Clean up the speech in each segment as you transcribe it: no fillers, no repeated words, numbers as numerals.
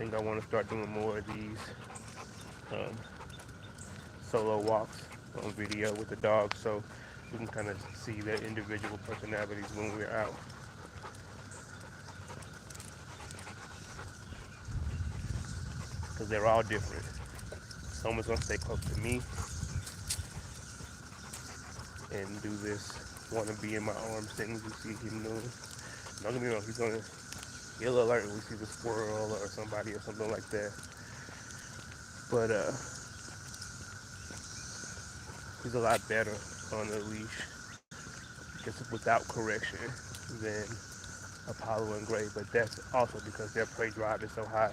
think I want to start doing more of these um, solo walks on video with the dog, so we can kind of see their individual personalities when we're out, because they're all different. Someone's gonna stay close to me and do this want to be in my arms things you see him doing. Don't get me wrong, he'll alert when he sees a squirrel or somebody or something like that. But he's a lot better on the leash, just without correction, than Apollo and Gray. But that's also because their prey drive is so high.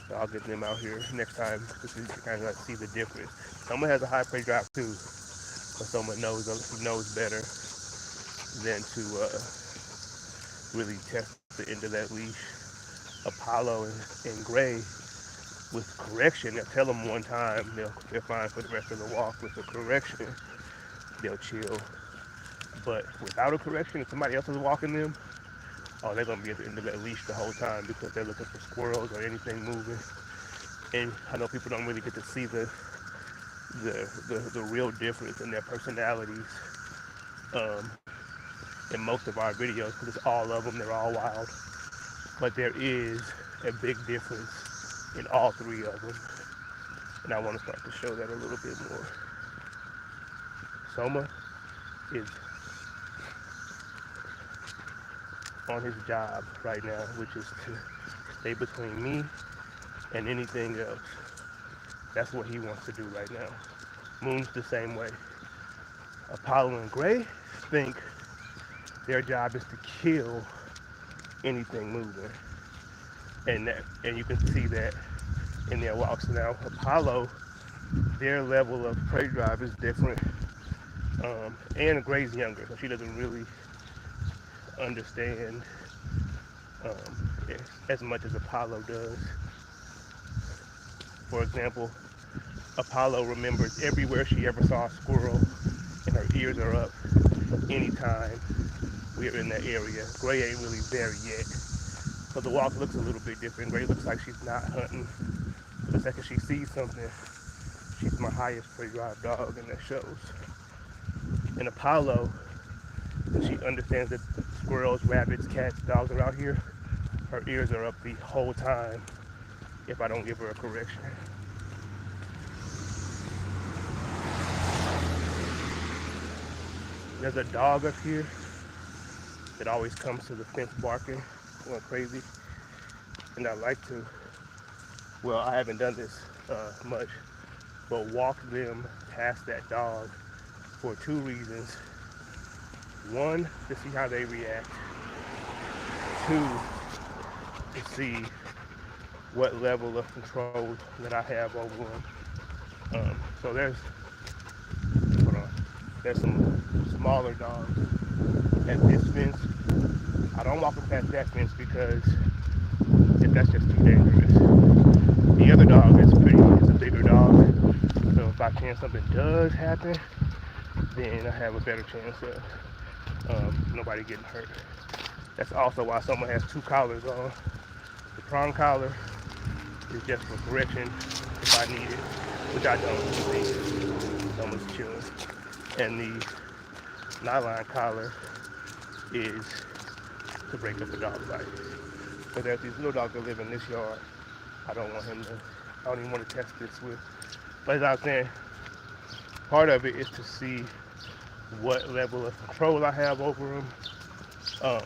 So I'll get them out here next time to kind of see the difference. Someone has a high prey drive too, but someone knows better than to really test the end of that leash. Apollo and Gray, with correction, they'll tell them one time, they're fine for the rest of the walk. With the correction, they'll chill. But without a correction, if somebody else is walking them, oh, they're gonna be at the end of that leash the whole time because they're looking for squirrels or anything moving. And I know people don't really get to see the real difference in their personalities um, in most of our videos, because it's all of them, they're all wild. But there is a big difference in all three of them, and I want to start to show that a little bit more. Soma is on his job right now, which is to stay between me and anything else. That's what he wants to do right now. Moon's the same way. Apollo and Gray think their job is to kill anything moving, and you can see that in their walks. Now Apollo, their level of prey drive is different, and Gray's younger, so she doesn't really understand as much as Apollo does. For example, Apollo remembers everywhere she ever saw a squirrel, and her ears are up anytime we're in that area. Gray ain't really there yet, so the walk looks a little bit different. Gray looks like she's not hunting. The second she sees something, she's my highest prey drive dog, and that shows. And Apollo, she understands that squirrels, rabbits, cats, dogs are out here. Her ears are up the whole time if I don't give her a correction. There's a dog up here that always comes to the fence barking, going crazy. And I like to, well, I haven't done this much, but walk them past that dog for two reasons. One, to see how they react. Two, to see what level of control that I have over them. So there's some smaller dogs at this fence. I don't walk them past that fence because that's just too dangerous. The other dog is a bigger dog, so if by chance something does happen, then I have a better chance of nobody getting hurt. That's also why someone has two collars on. The prong collar is just for correction if I need it, which I don't. See, someone's chilling. And the nylon collar is to break up the dog fight. But there's these little dogs that live in this yard. I don't even want to test this with. But as I was saying, part of it is to see what level of control I have over them,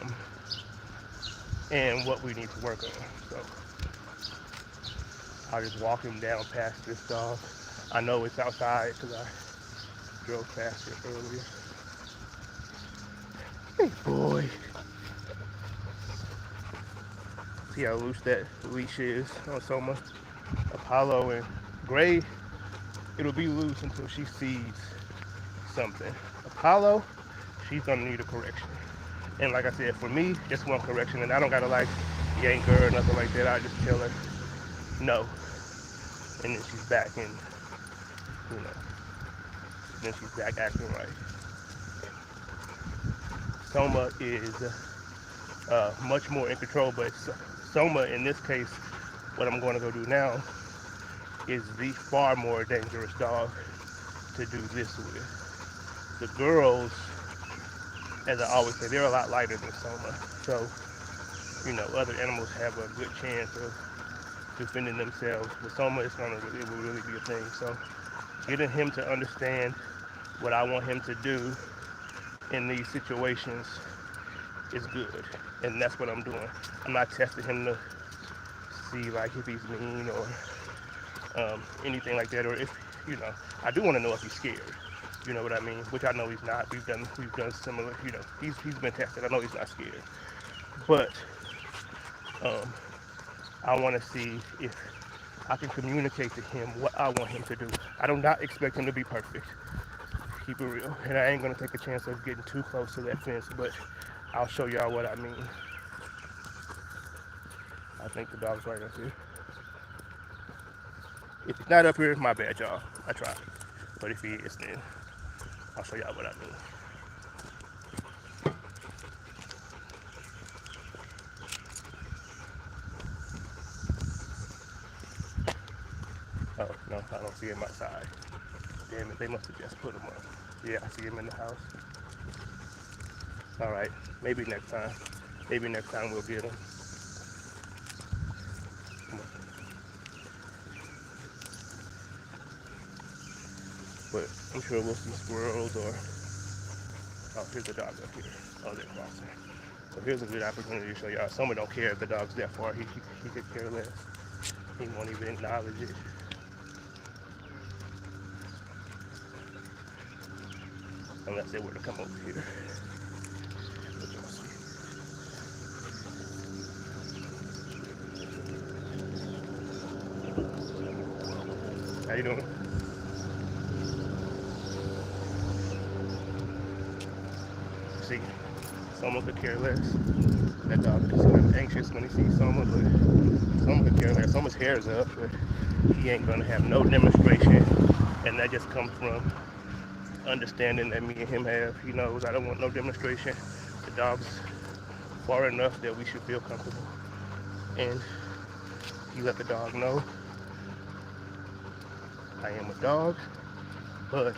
and what we need to work on. So I'll just walk him down past this dog. I know it's outside because I drove past it earlier. Hey boy. See how loose that leash is on Soma. Apollo and Gray, it'll be loose until she sees something. Apollo, she's gonna need a correction. And like I said, for me, just one correction, and I don't gotta like yank her or nothing like that. I just tell her no, and then she's back, and then she's back acting right. Soma is much more in control, but Soma in this case What I'm going to go do now is the far more dangerous dog to do this with. The girls, as I always say, they're a lot lighter than Soma. So, other animals have a good chance of defending themselves. With Soma, it will really be a thing. So, getting him to understand what I want him to do in these situations is good. And that's what I'm doing. I'm not testing him to see like if he's mean or anything like that, or if I do want to know if he's scared. You know what I mean? Which I know he's not. We've done similar. He's been tested. I know he's not scared, but I want to see if I can communicate to him what I want him to do. I do not expect him to be perfect. Keep it real, and I ain't gonna take a chance of getting too close to that fence, but I'll show y'all what I mean. I think the dog's right up here. If he's not up here, my bad, y'all. I tried. But if he is, then I'll show y'all what I mean. Oh, no, I don't see him outside. Damn it, they must have just put him up. Yeah, I see him in the house. All right, maybe next time. Maybe next time we'll get him. But I'm sure we'll see squirrels or... Oh, here's a dog up here. Oh, they're crossing. So here's a good opportunity to show y'all. Someone don't care if the dog's that far. He could care less. He won't even acknowledge it. Unless they were to come over here. How you doing? See, Soma could care less. That dog is kind of anxious when he sees Soma, but Soma could care less. Soma's hair is up, but he ain't gonna have no demonstration, and that just comes from understanding that me and him have. He knows I don't want no demonstration. The dog's far enough that we should feel comfortable, and you let the dog know I am a dog, but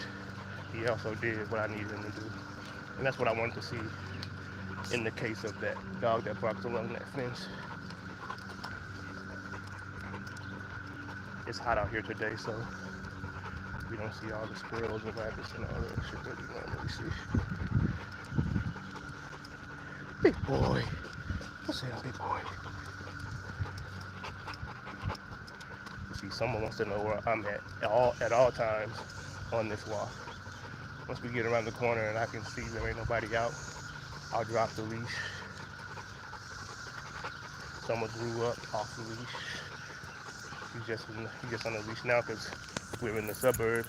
he also did what I needed him to do. And that's what I wanted to see in the case of that dog that barks along that fence. It's hot out here today, so we don't see all the squirrels and rabbits and all that shit that we normally see. Big boy. What's that, big boy? See, someone wants to know where I'm at all times on this walk. Once we get around the corner and I can see there ain't nobody out, I'll drop the leash. Someone grew up off the leash. He's just on the leash now because we're in the suburbs.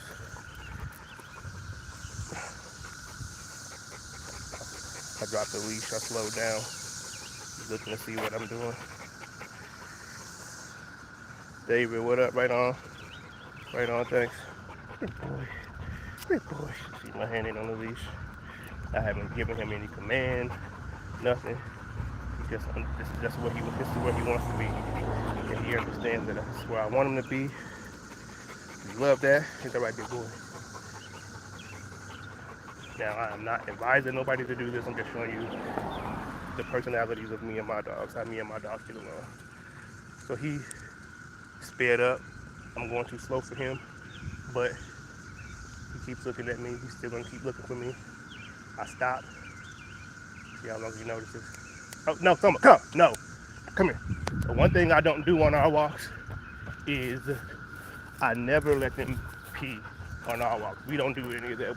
I dropped the leash, I slowed down. He's looking to see what I'm doing. David, what up? Right on. Right on, thanks. Good boy. Good boy. See, my hand ain't on the leash. I haven't given him any command, nothing. This is where he wants to be. And he understands that that's where I want him to be. You love that. He's the right big boy. Now, I'm not advising nobody to do this. I'm just showing you the personalities of me and my dogs, how me and my dogs get along. So he sped up. I'm going too slow for him, but he keeps looking at me. He's still gonna keep looking for me. I stop. See how long he notices. Oh, no, come on, no, come here. The one thing I don't do on our walks is I never let them pee on our walks. We don't do any of that.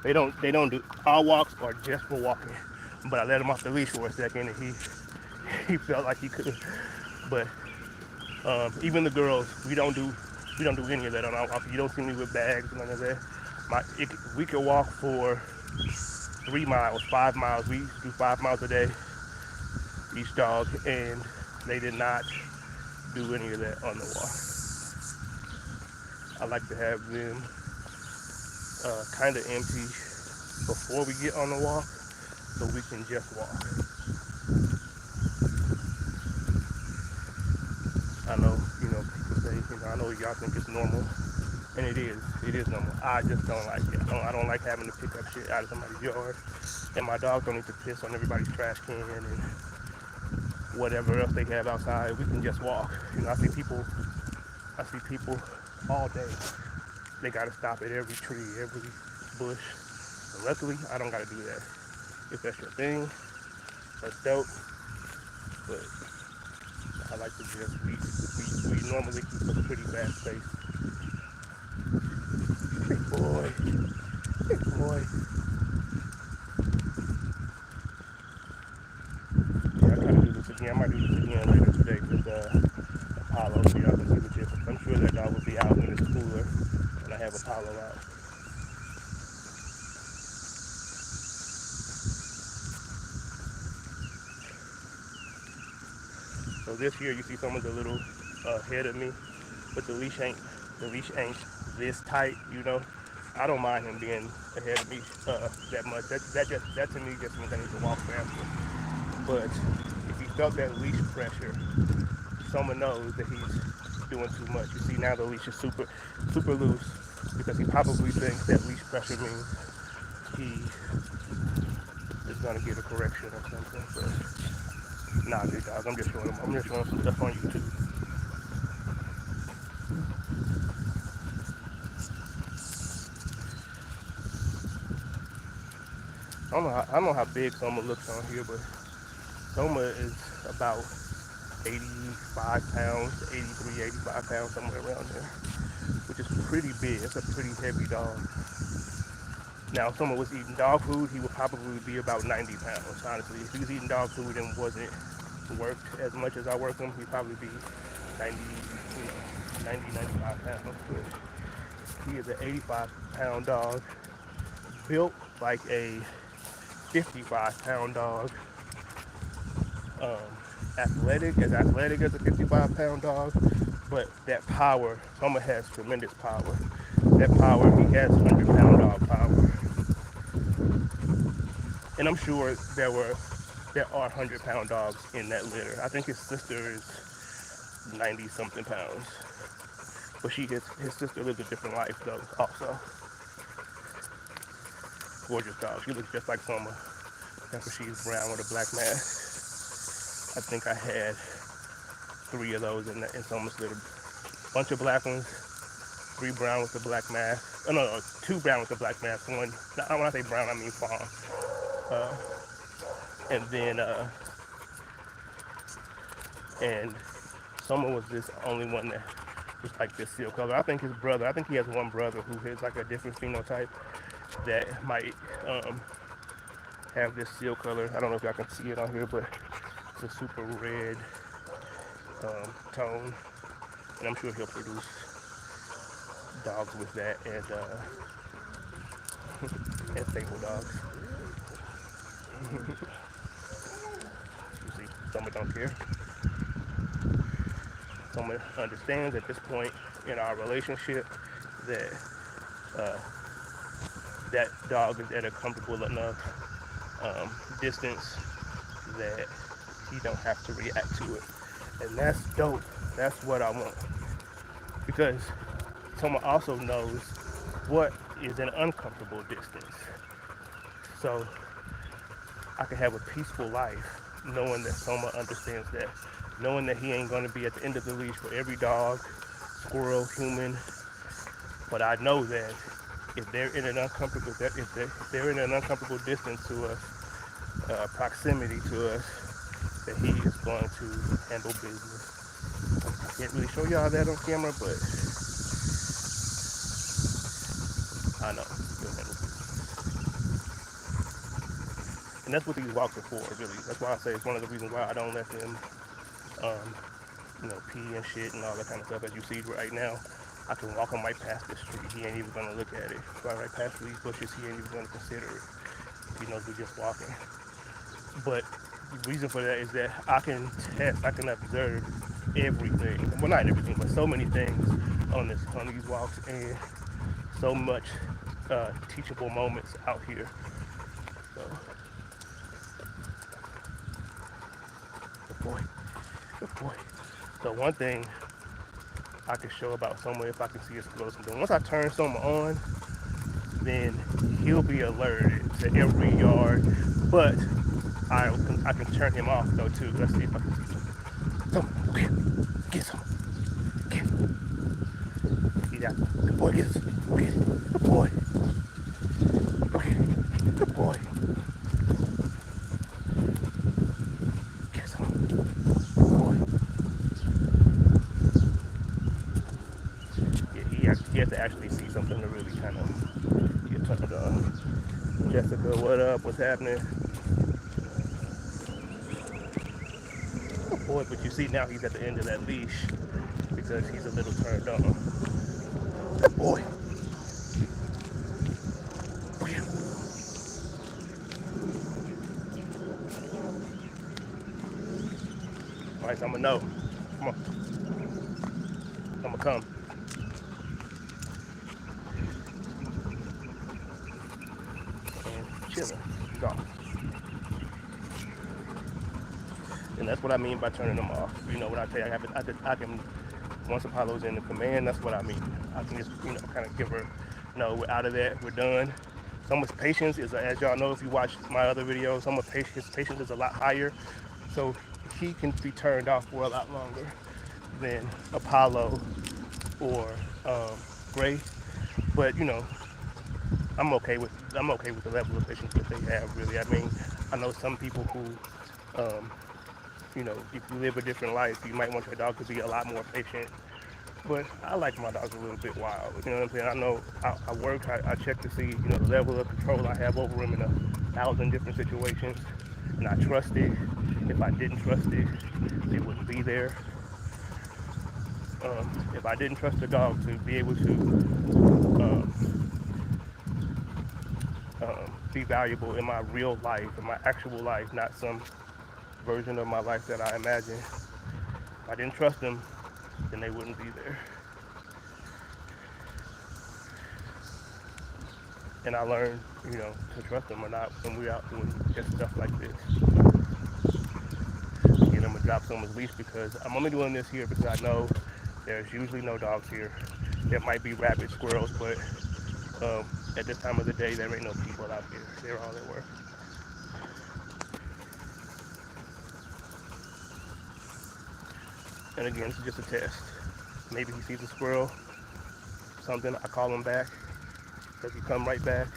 They don't do, our walks are just for walking. But I let him off the leash for a second and he felt like he could. But even the girls, we don't do any of that on our walks. You don't see me with bags, none of that. We could walk for 3 miles, 5 miles. We used to do 5 miles a day, each dog, and they did not do any of that on the walk. I like to have them kind of empty before we get on the walk so we can just walk. I know, people say, I know y'all think it's normal, and it is normal. I just don't like it. I don't like having to pick up shit out of somebody's yard, and my dogs don't need to piss on everybody's trash can and whatever else they have outside. We can just walk. I see people all day. They gotta stop at every tree, every bush. But luckily, I don't gotta do that. If that's your thing, that's dope. But I like to just we normally keep a pretty fast pace. Big boy, big boy. Yeah, I gotta do this again. I might do this again later today with Apollo, so y'all can see the difference. I'm sure that dog will be out when it's cooler and I have Apollo out. So this year you see some of the little ahead of me, but the leash ain't this tight. I don't mind him being ahead of me that much. That to me just means I need to walk faster. But if he felt that leash pressure, someone knows that he's doing too much. You see now the leash is super loose because he probably thinks that leash pressure means he is gonna get a correction or something. But nah, big dog, I'm just showing him some stuff on YouTube. I don't know how big Soma looks on here, but Soma is about 85 pounds, 83, 85 pounds, somewhere around there, which is pretty big. It's a pretty heavy dog. Now, if someone was eating dog food, he would probably be about 90 pounds, honestly. If he was eating dog food and wasn't worked as much as I work him, he'd probably be 90, 90, 95 pounds. But he is an 85 pound dog, built like a 55-pound dog. Um, athletic as a 55-pound dog, but that power, Soma has tremendous power. That power, he has 100-pound dog power. And I'm sure there are 100-pound dogs in that litter. I think his sister is 90 something pounds. But his sister lives a different life though, also. Gorgeous dog. She looks just like Soma. Except for she's brown with a black mask. I think I had 3 of those in Soma's litter. Bunch of black ones, 3 brown with the black mask. Oh no, 2 brown with the black mask. One, when I say brown, I mean fawn. Uh, and then and Soma was this only one that was like this seal color. I think he has one brother who has like a different phenotype that might have this seal color. I don't know if y'all can see it on here, but it's a super red tone, and I'm sure he'll produce dogs with that and stable dogs. You see, Soma don't care. Soma understands at this point in our relationship that that dog is at a comfortable enough distance that he don't have to react to it. And that's dope. That's what I want. Because Soma also knows what is an uncomfortable distance. So I can have a peaceful life knowing that Soma understands that. Knowing that he ain't gonna be at the end of the leash for every dog, squirrel, human. But I know that if they're in an uncomfortable distance to us, proximity to us, that he is going to handle business. I can't really show y'all that on camera, but I know he'll handle business. And that's what these walks are for, really. That's why I say it's one of the reasons why I don't let them, pee and shit and all that kind of stuff. As you see right now, I can walk him right past this tree. He ain't even gonna look at it. Right past these bushes, he ain't even gonna consider it. He knows we're just walking. But the reason for that is that I can observe everything. Well, not everything, but so many things on these walks, and so much teachable moments out here. So, good boy, good boy. So one thing I can show about Soma if I can see his close. But once I turn Soma on, then he'll be alerted to every yard. But I can turn him off though too. Let's see if I can see something. Soma, okay, get some. Get. Yeah, good boy, get us. Okay, good boy. Okay, good boy. Get some. Good boy. Yeah, he has to actually see something to really kind of get turned on. Jessica, what up? What's happening? Good boy, but you see now he's at the end of that leash because he's a little turned on. Good boy. All right, so I'm gonna know. Come on, I'm gonna come. And chilling. Gone. And that's what I mean by turning them off. You know, when I tell you I can once Apollo's in the command, that's what I mean. I can just, kind of give her, we're out of that, we're done. Someone's patience is, as y'all know, if you watch my other videos, his patience is a lot higher. So he can be turned off for a lot longer than Apollo or Gray. But, I'm okay with the level of patience that they have, really. I mean, I know some people who, if you live a different life, you might want your dog to be a lot more patient. But I like my dogs a little bit wild. You know what I'm saying? I know I work, I check to see, the level of control I have over him in 1,000 different situations. And I trust it. If I didn't trust it, it wouldn't be there. If I didn't trust the dog to be able to be valuable in my real life, in my actual life, not some version of my life that I imagine. If I didn't trust them, then they wouldn't be there. And I learned, to trust them or not when we're out doing just stuff like this. Again, I'm gonna drop someone's leash because I'm only doing this here because I know there's usually no dogs here. There might be rabbit, squirrels, but at this time of the day, there ain't no people out here. They're all at work. And again, this is just a test. Maybe he sees a squirrel, something, I call him back. Does he come right back?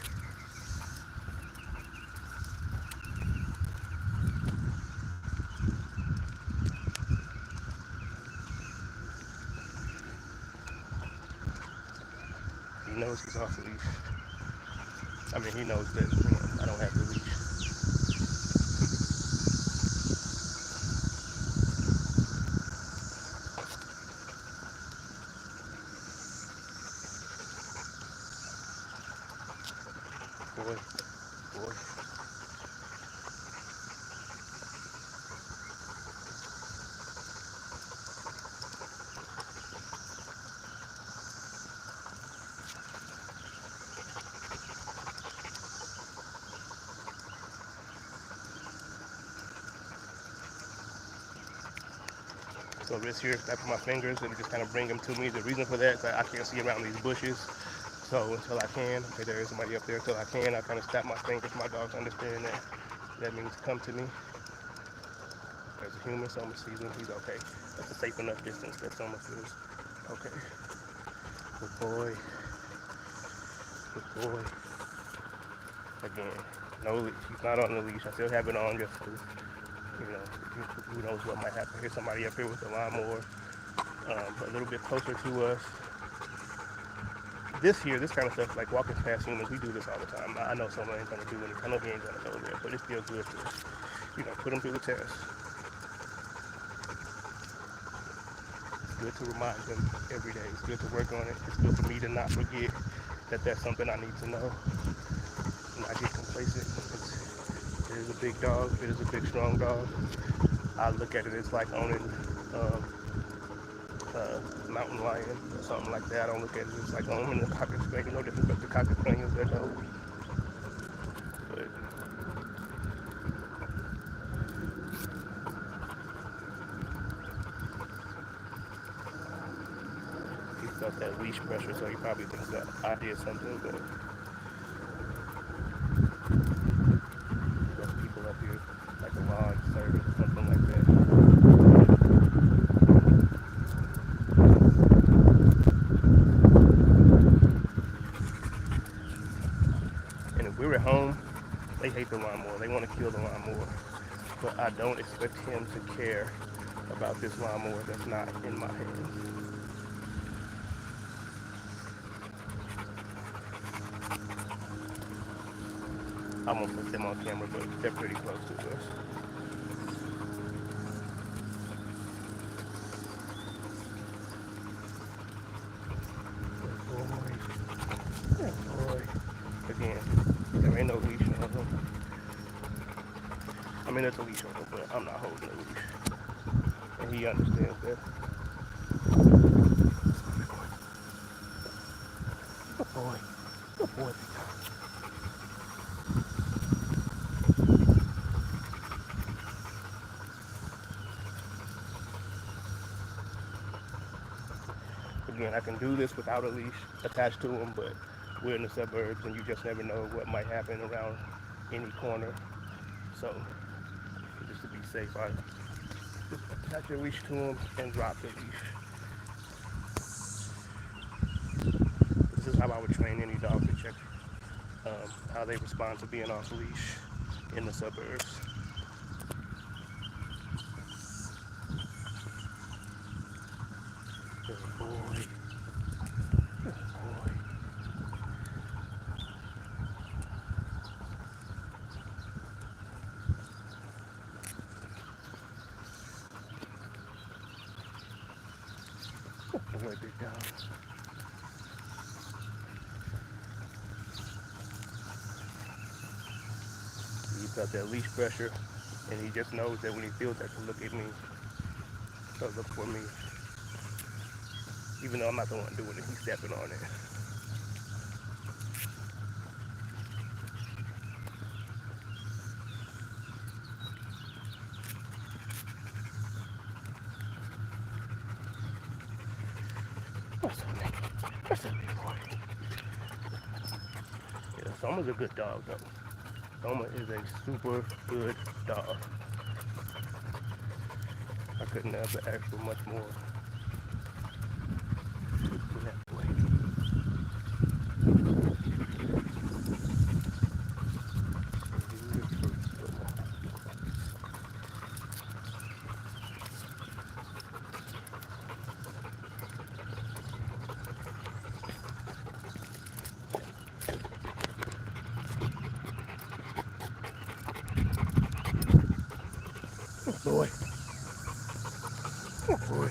He knows he's off the leash. I mean, he knows that, I don't have the leash. Boy. So this here, snap my fingers, and just kind of bring him to me. The reason for that is that I can't see around these bushes. So until I can, okay, there is somebody up there. Until I can, I kind of snap my fingers. My dogs understand that. That means come to me. As a human, Soma sees him. He's okay. That's a safe enough distance that Soma feels okay. Good boy. Good boy. Again, no leash. He's not on the leash. I still have it on just because, who knows what might happen. Here's somebody up here with a lawnmower, a little bit closer to us. This kind of stuff, like walking past humans, we do this all the time. I know someone ain't gonna do it. I know he ain't gonna go there, but it's still good to, put him through the test. It's good to remind him every day. It's good to work on it. It's good for me to not forget that that's something I need to know. And I get complacent. It is a big dog. It is a big, strong dog. I look at it as like owning mountain lion or something like that. I don't look at it as like owning a cocker spaniel. No different, but the cocker spaniels, they're dope. But felt that leash pressure, so he probably thinks that I did something, but there's people up here, like a lawn service or something like that. And if we're at home, they hate the lawnmower. They want to kill the lawnmower. But I don't expect him to care about this lawnmower that's not in my hands. I won't put them on camera, but they're pretty close to us. Good boy. Good boy. Again, there ain't no leash on him. I mean, there's a leash on him, but I'm not holding the leash. And he understands that. Good boy. Good boy. Again, I can do this without a leash attached to him, but we're in the suburbs and you just never know what might happen around any corner. So, just to be safe, I just attach a leash to him and drop the leash. This is how I would train any dog to check how they respond to being off leash in the suburbs. Good boy. Good boy. Good boy, big dog. He felt that leash pressure, and he just knows that when he feels that to look at me, to look for me. Even though I'm not the one doing it, he's stepping on it. What's up, man? What's up, big boy? Yeah, Soma's a good dog, though. Soma is a super good dog. I couldn't ever ask for much more. That boy. Good boy. Good boy.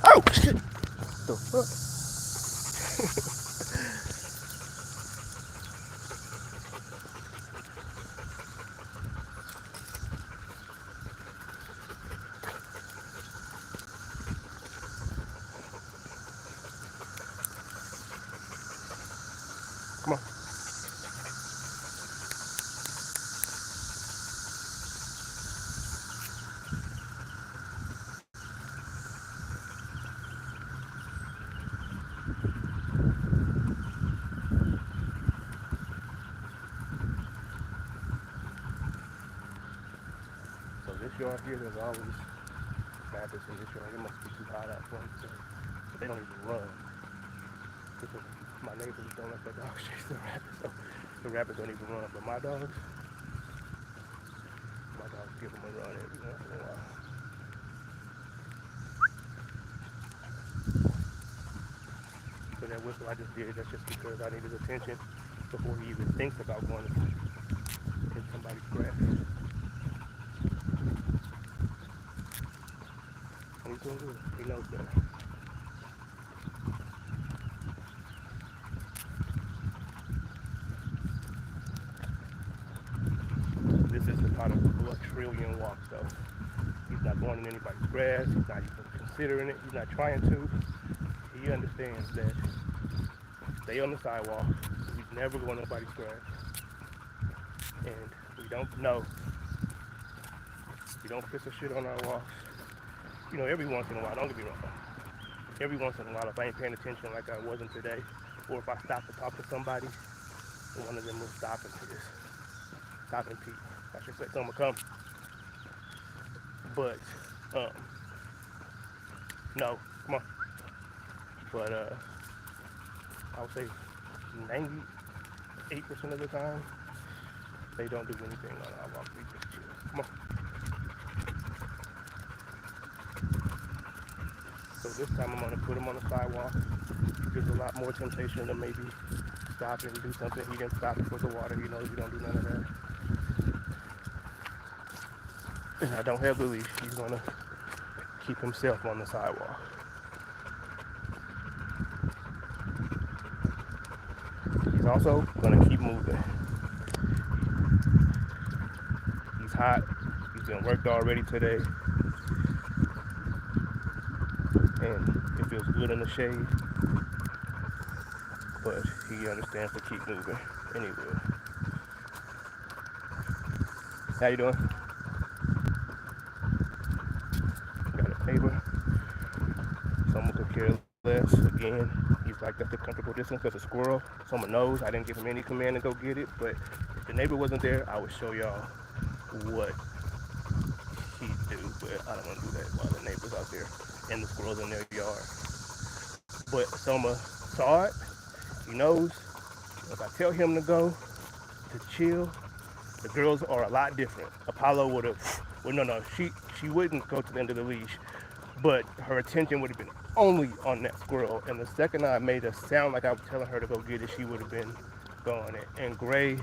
Oh, shit. The fuck? Come on. So this yard here, there's always rabbits in this yard. It must be too hot out front. So they don't even run. Because my neighbors don't let their dogs chase the rabbits. So the rabbits don't even run. But my dogs give them a run every once in a while. So that whistle I just did, that's just because I needed attention before he even thinks about going to hit somebody's grass. And he's doing good. He knows that. This is the part of the blood trillion walk, though. He's not going in anybody's grass. He's not even considering it. He's not trying to. He understands that stay on the sidewalk. He's never going nobody's grass. And we don't know. We don't piss or shit on our walks. every once in a while, don't get me wrong, every once in a while, if I ain't paying attention like I wasn't today, or if I stop to talk to somebody, one of them will stop and peep. I should say, someone come. But, no, come on. But, I would say 98% of the time, they don't do anything on our walk. We just chill. Come on. So this time I'm gonna put him on the sidewalk. There's a lot more temptation to maybe stop and do something. He didn't stop for the water. You don't do none of that. And I don't have the leash. He's gonna keep himself on the sidewalk. He's also gonna keep moving. He's hot. He's been worked already today. And it feels good in the shade. But he understands to keep moving. And he will. How you doing? Got a neighbor. Someone could care less. Again, he's like, that's the comfortable distance. That's a squirrel. Someone knows. I didn't give him any command to go get it. But if the neighbor wasn't there, I would show y'all what he'd do. But I don't want to do that while the neighbor's out there and the squirrels in their yard. But Soma saw it. He knows. If I tell him to go, to chill, the girls are a lot different. Apollo would have, she wouldn't go to the end of the leash, but her attention would have been only on that squirrel. And the second I made it sound like I was telling her to go get it, she would have been gone. And Gray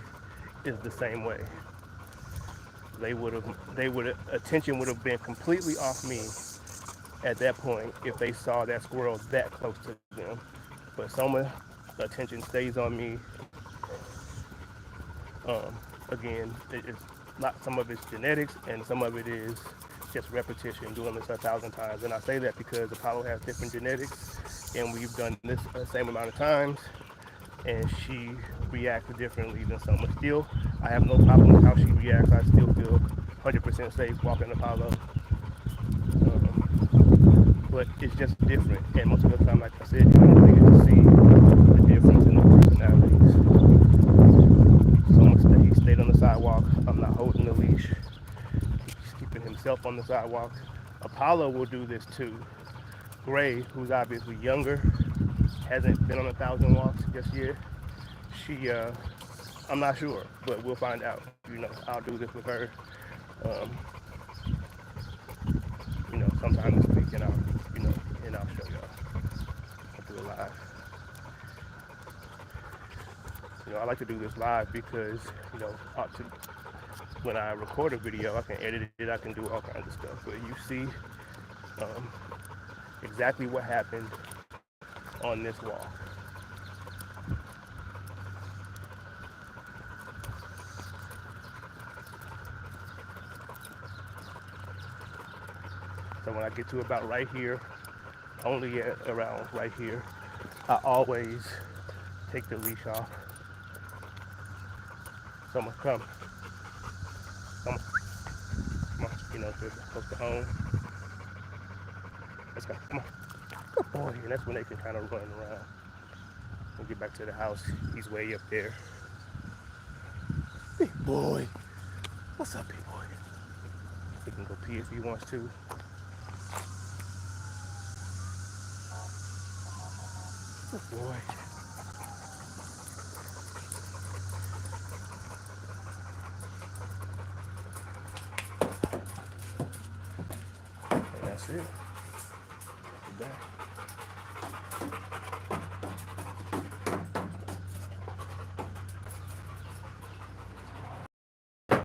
is the same way. Attention would have been completely off me at that point if they saw that squirrel that close to them. But Soma, the attention stays on me. Again, some of it's genetics and some of it is just repetition, doing this 1,000 times. And I say that because Apollo has different genetics and we've done this the same amount of times and she reacts differently than Soma. Still, I have no problem with how she reacts. I still feel 100% safe walking Apollo. But it's just different. And most of the time, like I said, you don't really get to see the difference in the personalities. He stayed on the sidewalk. I'm not holding the leash. He's keeping himself on the sidewalk. Apollo will do this too. Gray, who's obviously younger, hasn't been on 1,000 walks just yet. I'm not sure, but we'll find out. I'll do this with her. Sometime this week, and I'll show y'all. I'll do it live. I like to do this live because, when I record a video, I can edit it, I can do all kinds of stuff. But you see exactly what happened on this walk. So when I get to about right here, only at around right here, I always take the leash off. Someone come on, if they're close to home. Let's go, come on. Good boy, and that's when they can kind of run around and get back to the house. He's way up there. Big boy, what's up, big boy? He can go pee if he wants to. Good boy. And that's it. We're back.